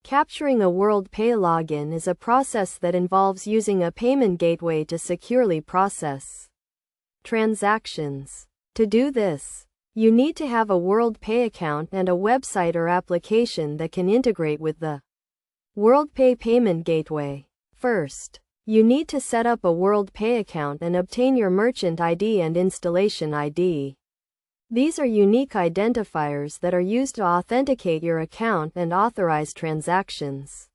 Capturing a WorldPay login is a process that involves using a payment gateway to securely process transactions. To do this, you need to have a WorldPay account and a website or application that can integrate with the WorldPay payment gateway. First, you need to set up a WorldPay account and obtain your merchant ID and installation ID. These are unique identifiers that are used to authenticate your account and authorize transactions.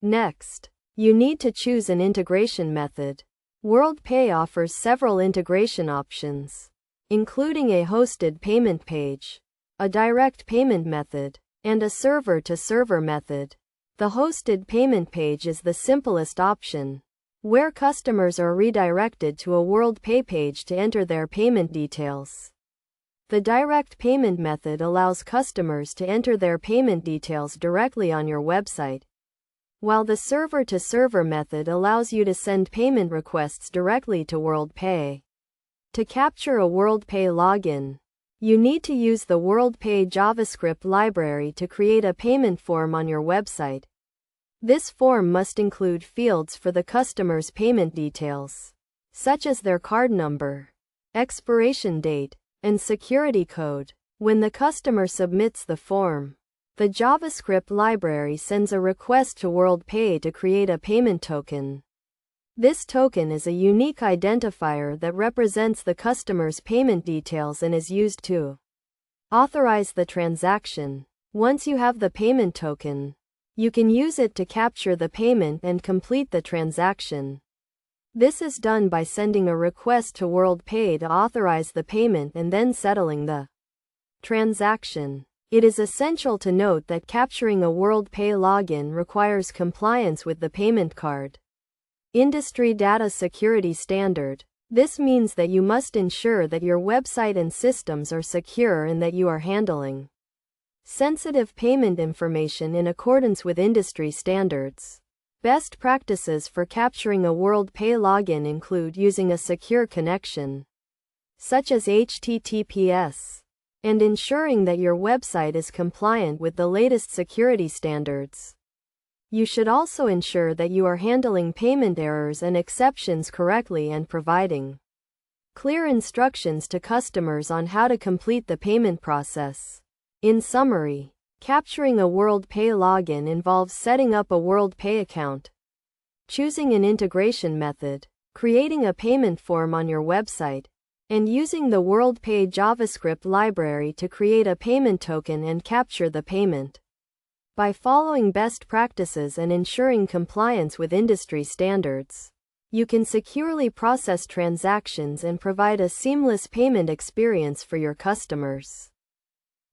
Next, you need to choose an integration method. WorldPay offers several integration options, including a hosted payment page, a direct payment method, and a server-to-server method. The hosted payment page is the simplest option, where customers are redirected to a WorldPay page to enter their payment details. The direct payment method allows customers to enter their payment details directly on your website, while the server-to-server method allows you to send payment requests directly to WorldPay. To capture a WorldPay login, you need to use the WorldPay JavaScript library to create a payment form on your website. This form must include fields for the customer's payment details, such as their card number, expiration date, and security code. When the customer submits the form, the JavaScript library sends a request to WorldPay to create a payment token. This token is a unique identifier that represents the customer's payment details and is used to authorize the transaction. Once you have the payment token, you can use it to capture the payment and complete the transaction. This is done by sending a request to WorldPay to authorize the payment and then settling the transaction. It is essential to note that capturing a WorldPay login requires compliance with the payment card industry data security standard. This means that you must ensure that your website and systems are secure and that you are handling sensitive payment information in accordance with industry standards. Best practices for capturing a WorldPay login include using a secure connection, such as HTTPS, and ensuring that your website is compliant with the latest security standards. You should also ensure that you are handling payment errors and exceptions correctly and providing clear instructions to customers on how to complete the payment process. In summary, capturing a WorldPay login involves setting up a WorldPay account, choosing an integration method, creating a payment form on your website, and using the WorldPay JavaScript library to create a payment token and capture the payment. By following best practices and ensuring compliance with industry standards, you can securely process transactions and provide a seamless payment experience for your customers.